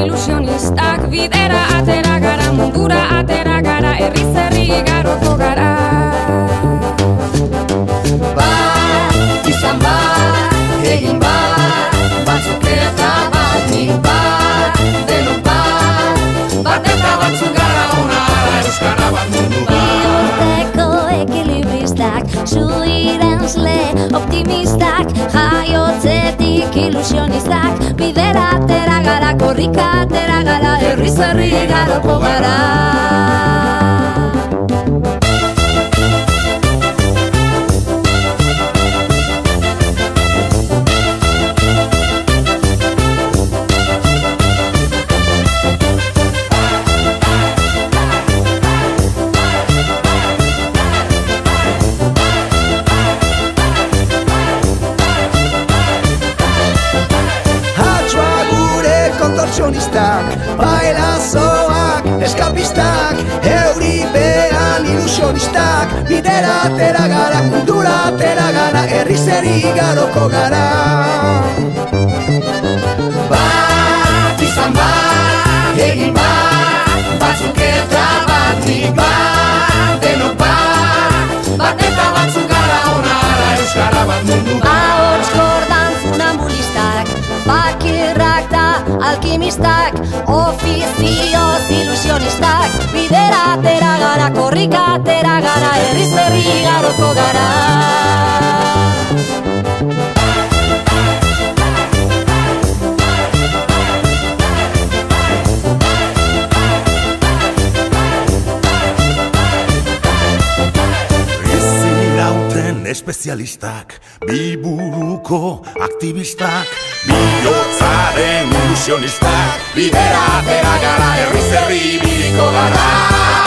ilusionistak, bidera atera gara, mundura atera gara, herriz herri igaroko gara. Bat, izan bat, egin bat, batzuk eta bat, nik bat, denok bat, bat eta batzuk gara ona, euskara bat mundu bat. Biurteko ekilibristak, zu iranzle optimistak, jaiotzetik ilusionistak, bidera atera gara, korrika atera gara, herriz herri igaroko gara. Bailazoak, eskapistak, euripean ilusionistak, bidera atera gara, mundura atera gara, herriz herri igaroko gara. Bat, izan bat, egin bat, batzuk eta bat, nik bat, denok bat, bat eta batzuk gara ona, euskara bat mundu bat. Ahots gordan funambulistak, bakirrak da alkimistak, ofizioz ilusionistak, bidera atera gara, korrika atera gara, herriz herri igaroko gara. Espezialistak, biburuko aktivistak, bihotzaren ilusionistak, bidera atera gara, herriz herri ibiliko gara.